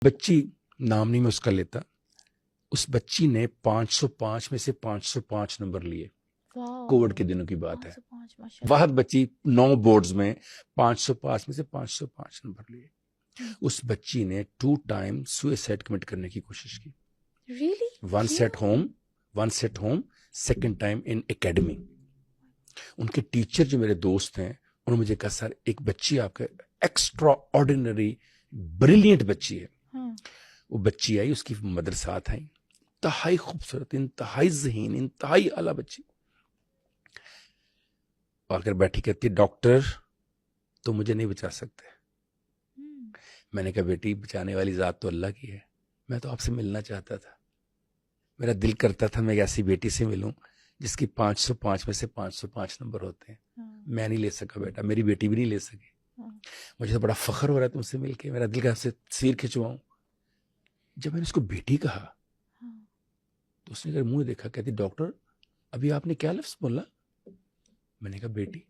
बच्ची, नाम नहीं मैं उसका लेता, उस बच्ची ने 505 में से 505 नंबर लिए। कोविड के दिनों की बात है। 505 माशाल्लाह। वह बच्ची 9 बोर्ड्स में 505 में से 505 नंबर लिए। उस बच्ची ने 2 टाइम सुसाइड कमिट करने की कोशिश की। Really? Once at home, second time in academy. उनके टीचर जो मेरे दोस्त हैं, उन्होंने मुझे कहा सर एक बच्ची आपके एक्स्ट्रा ऑर्डिनरी ब्रिलियंट बच्ची है। वो बच्ची आई, उसकी मदर साथ आई, इंतहाई खूबसूरत, इंतहाई ज़हीन, इंतहाई आला बच्ची। आकर बैठी कहती डॉक्टर तो मुझे नहीं बचा सकते। मैंने कहा बेटी बचाने वाली जात तो अल्लाह की है, मैं तो आपसे मिलना चाहता था। मेरा दिल करता था मैं एक ऐसी बेटी से मिलूं जिसकी 505 में से 505 नंबर होते हैं। मैं नहीं ले सका बेटा, मेरी बेटी भी नहीं ले सकी। मुझे तो बड़ा फख्र हो रहा है तुमसे मिलके, मेरा दिल का से सिर खिंचवाऊं। जब मैंने उसको बेटी कहा तो उसने अगर मुंह देखा, कहती डॉक्टर अभी आपने क्या लफ्ज बोला? मैंने कहा बेटी।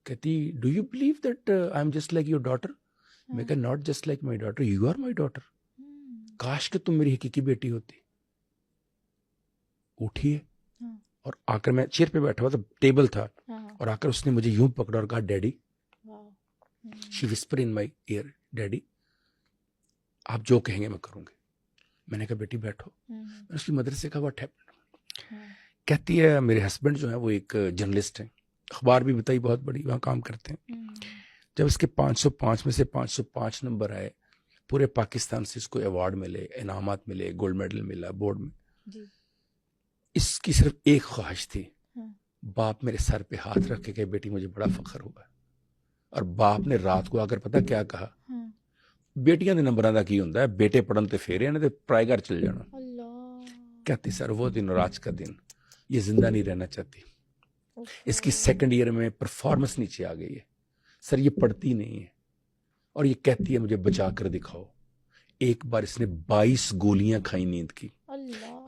कहती do you believe that I am just like your daughter? मैं कहा not just like my daughter, you are my daughter. काश कि तुम मेरी हकीकी बेटी होती। उठी है और आकर, मैं चेयर पे बैठा हुआ था, टेबल था, और आकर उसने मुझे यूं पकड़ा और कहा daddy, she whisper in my year, daddy आप जो कहेंगे मैं करूंगी। मैंने कहा बेटी बैठो। मैंने उसकी मदर से कहा व्हाट हैपेंड? कहती है मेरे हस्बैंड जो है वो एक जर्नलिस्ट हैं, अखबार भी बताई बहुत बड़ी, वहाँ काम करते हैं। जब इसके 505 में से 505 नंबर आए, पूरे पाकिस्तान से इसको अवार्ड मिले, इनामात मिले, गोल्ड मेडल मिला बोर्ड में जी। इसकी सिर्फ एक ख्वाहिश थी, बाप मेरे सर पे हाथ रख के कहे बेटी मुझे बड़ा फख्र हुआ। और बाप ने रात को आकर पता क्या कहा? बेटियां ਦੇ ਨੰਬਰਾਂ ਦਾ ਕੀ ਹੁੰਦਾ ਹੈ, बेटे पढ़न ਤੇ ਫੇਰ ਇਹਨਾਂ ਦੇ ਪਰਾਏ ਘਰ चल जाना। कहती सर वो दिन और आज का दिन, ये जिंदा नहीं रहना चाहती। इसकी सेकंड ईयर में परफॉर्मेंस नीचे आ गई है सर, ये पढ़ती नहीं है और ये कहती है मुझे बचा कर दिखाओ। एक बार इसने 22 गोलियां खाई नींद की,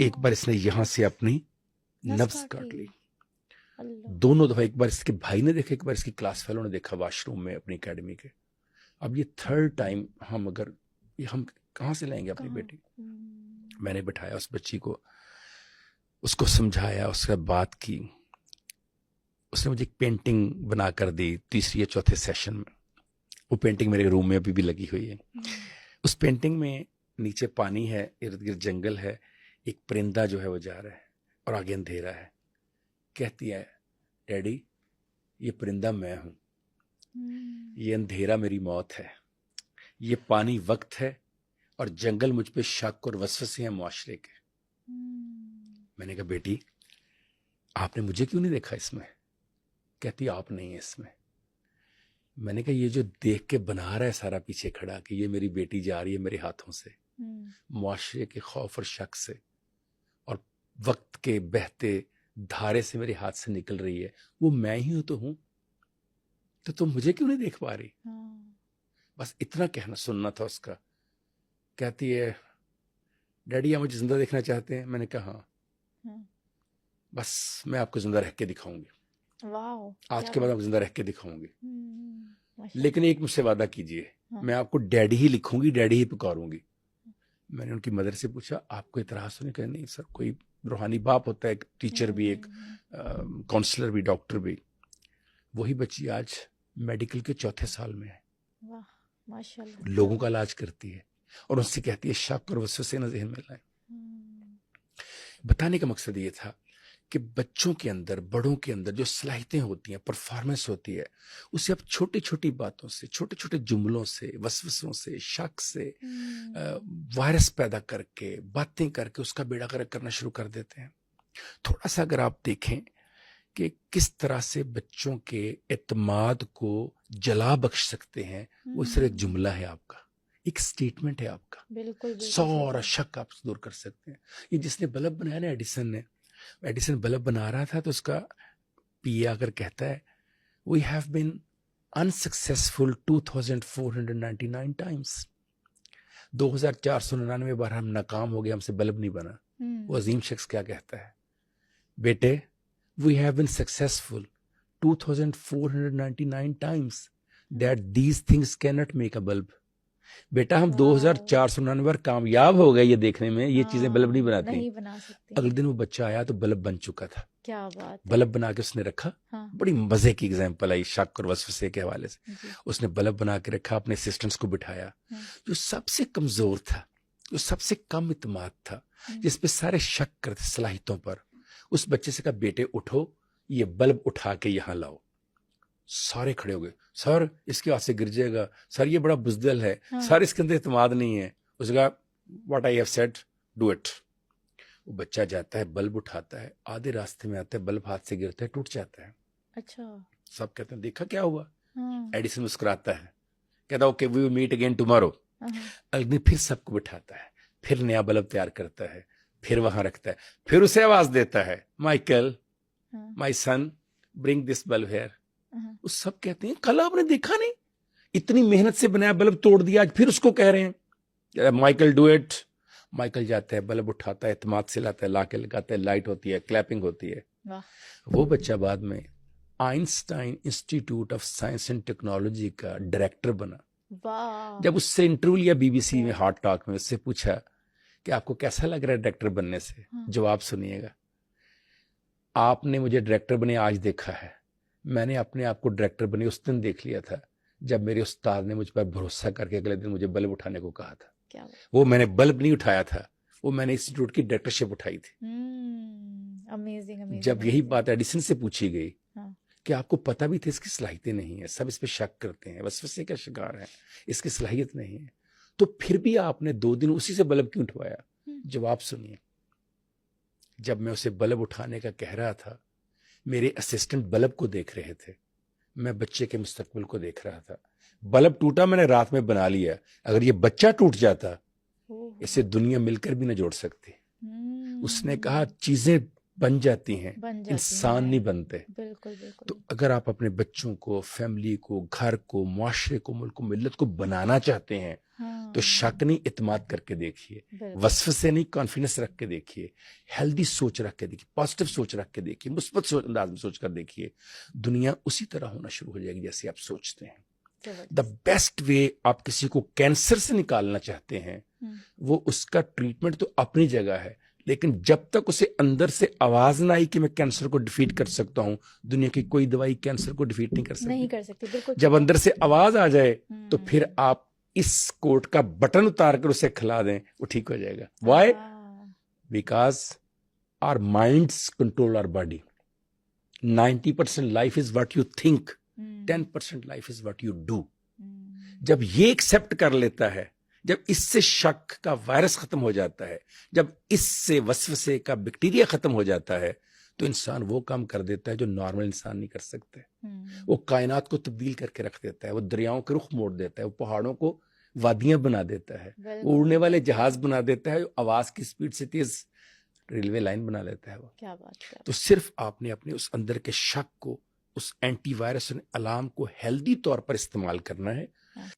एक बार इसने यहां से अपनी नब्ज काट ली, दोनों दफा। एक बार इसके भाई ने देखा, एक बार इसकी क्लास फेलो ने देखा वॉशरूम में अपनी एकेडमी के। अब ये थर्ड टाइम हम कहां से लाएंगे अपनी बेटी? मैंने बिठाया उस बच्ची को, उसको समझाया, उसके बाद बात की। उसने मुझे एक पेंटिंग बना कर दी तीसरी या चौथे सेशन में। वो पेंटिंग मेरे रूम में अभी भी लगी हुई है। उस पेंटिंग में नीचे पानी है, इर्द गिर्द जंगल है, एक परिंदा जो है वो जा रहा है और आगे अंधेरा है। कहती है डैडी ये परिंदा मैं हूं, ये अंधेरा मेरी मौत है, ये पानी वक्त है और जंगल मुझ पे शक और वसवसे हैं मुआशरे के। मैंने कहा बेटी आपने मुझे क्यों नहीं देखा इसमें? कहती आप नहीं है इसमें। मैंने कहा ये जो देख के बना रहा है सारा पीछे खड़ा कि ये मेरी बेटी जा रही है मेरे हाथों से, मुआशरे के खौफ और शक से और वक्त के बहते धारे से मेरे हाथ से निकल रही है, वो मैं ही हूं तो हूं, तो तुम मुझे क्यों नहीं देख पा रही? बस इतना कहना सुनना था उसका। कहती है डैडी आप मुझे जिंदा देखना चाहते हैं? मैंने कहा हाँ, बस मैं आपको जिंदा रह के दिखाऊंगी, आज के बाद आपको जिंदा रह के दिखाऊंगी, लेकिन एक मुझसे वादा कीजिए, मैं आपको डैडी ही लिखूंगी, डैडी ही पुकारूंगी। मैंने उनकी मदर से पूछा आपको इतराज तो नहीं? कहा नहीं सर, कोई रूहानी बाप होता है, एक टीचर भी, एक काउंसलर भी, डॉक्टर भी। वही बच्ची आज मेडिकल के चौथे साल में है, माशाल्लाह, लोगों का इलाज करती है और उससे कहती है शक और वसवसे न ज़हन में लाएं। बताने का मकसद ये था कि बच्चों के अंदर, बड़ों के अंदर जो सलाहियतें होती हैं, परफॉर्मेंस होती है, उसे अब छोटी छोटी बातों से, छोटे छोटे जुमलों से, वसवसों से, शक से वायरस पैदा करके, बातें करके उसका बेड़ा गर्क करना शुरू कर देते हैं। थोड़ा सा अगर आप देखें कि किस तरह से बच्चों के एतमाद को जला बख्श सकते हैं, वो सिर्फ एक जुमला है आपका, एक स्टेटमेंट है आपका, बिल्कुल सारा शक आप दूर कर सकते हैं। ये जिसने बल्ब बनाया ना, एडिसन बल्ब बना रहा था तो उसका पीए आकर कहता है we have been unsuccessful 2499 times, 2499 बार हम नाकाम हो गए, हमसे बल्ब नहीं बना। वो अजीम शख्स क्या कहता है? बेटे we have been successful 2499 times that these things cannot make a bulb. बेटा हम 2499 बार कामयाब हो गए ये देखने में, ये चीजें बल्ब नहीं बनाती, नहीं बना सकती। अगले दिन वो बच्चा आया तो बल्ब बन चुका था। क्या बात है। बल्ब बना के उसने रखा। हाँ। बड़ी मजे की एग्जांपल आई शक और वसवसे के हवाले से। जी। उसने बल्ब बना के रखा, अपने असिस्टेंट्स को बिठाया, जो सबसे कमजोर था, जो सबसे कम इत्मीनान था, जिसपे सारे शक करते सलाहियतों पर, उस बच्चे से कहा बेटे उठो, ये बल्ब उठा के यहाँ लाओ। सारे खड़े हो गए, सर इसके हाथ से गिर जाएगा, सर ये बड़ा बुजदिल है, सर इसके अंदर इत्मीनान नहीं है। उसने कहा what I have said do it. वो बच्चा जाता है, बल्ब उठाता है, आधे रास्ते में आता है, बल्ब हाथ से गिरता है, टूट जाता है। अच्छा। सब कहते हैं देखा क्या हुआ। एडिसन मुस्कुराता है, कहता okay we will meet again tomorrow. अगले दिन फिर सबको बिठाता है, फिर नया बल्ब तैयार करता है, फिर वहां रखता है, फिर उसे आवाज देता है Michael my son bring this bulb here. वो सब कहते हैं कल आपने देखा नहीं, इतनी मेहनत से बनाया बल्ब तोड़ दिया, आज फिर उसको कह रहे हैं माइकल डू इट। माइकल जाता है, बल्ब उठाता है, इत्मीनान से लाता है, लाके लगाता है, लाइट होती है, क्लैपिंग होती है। वो बच्चा बाद में Einstein institute of science and technology का डायरेक्टर बना। जब उससे इंटरव्यू लिया बीबीसी में, हॉट टॉक में, उससे पूछा कि आपको कैसा लग रहा है डायरेक्टर बनने से। जवाब सुनिएगा, आपने मुझे डायरेक्टर बने आज देखा है, मैंने अपने आप को डायरेक्टर बने उस दिन देख लिया था जब मेरे उस्ताद ने मुझ पर भरोसा करके अगले दिन मुझे बल्ब उठाने को कहा था। क्या वो मैंने बल्ब नहीं उठाया था, वो मैंने इंस्टीट्यूट की डायरेक्टरशिप उठाई थी। अमेजिंग। जब यही बात एडिसन से पूछी गई कि आपको पता भी था इसकी सलाहियतें नहीं है, सब इस पे शक करते हैं, वसवसे का शिकार है, इसकी सलाहियत नहीं है, तो फिर भी आपने 2 दिन उसी से बल्ब क्यों उठवाया। जवाब सुनिए, जब मैं उसे बल्ब उठाने का कह रहा था, मेरे असिस्टेंट बल्ब को देख रहे थे, मैं बच्चे के मुस्तकबिल को देख रहा था। बल्ब टूटा, मैंने रात में बना लिया, अगर ये बच्चा टूट जाता इसे दुनिया मिलकर भी न जोड़ सकती। उसने कहा चीजें बन जाती हैं, इंसान नहीं बनते। बिल्कुल बिल्कुल। तो अगर आप अपने बच्चों को, फैमिली को, घर को, मुआशरे को, मुल्क को, मिल्लत को बनाना चाहते हैं, तो शक नहीं, इत्मीनान करके देखिए, वसवसे नहीं, कॉन्फिडेंस रख के देखिए, हेल्दी सोच रख के देखिए, पॉजिटिव सोच रख के देखिए, मुस्बत अंदाज में सोच कर देखिए, दुनिया उसी तरह होना शुरू हो जाएगी जैसे आप सोचते हैं। द बेस्ट वे, आप किसी को कैंसर से निकालना चाहते हैं, वो उसका ट्रीटमेंट तो अपनी जगह है, लेकिन जब तक उसे अंदर से आवाज ना आई कि मैं कैंसर को डिफीट कर सकता हूं, दुनिया की कोई दवाई कैंसर को डिफीट नहीं कर सकती। बिल्कुल। जब अंदर से आवाज आ जाए तो फिर आप इस कोट का बटन उतार कर उसे खिला दें, वो ठीक हो जाएगा। Why? Because our minds control our body. 90% life is what you think, 10% life is what you do. जब ये एक्सेप्ट कर लेता है, जब इससे शक का वायरस खत्म हो जाता है, जब इससे वसवसे का बैक्टीरिया खत्म हो जाता है, तो इंसान वो काम कर देता है जो नॉर्मल इंसान नहीं कर सकते। वो कायनात को तब्दील करके रख देता है, वो दरियाओं के रुख मोड़ देता है, वो पहाड़ों को वादियां बना देता है, वो उड़ने वाले जहाज बना देता है, आवाज की स्पीड से तेज रेलवे लाइन बना लेता है वो। क्या बात है। तो सिर्फ आपने अपने उस अंदर के शक को, उस एंटीवायरस अलार्म को हेल्दी तौर पर इस्तेमाल करना है,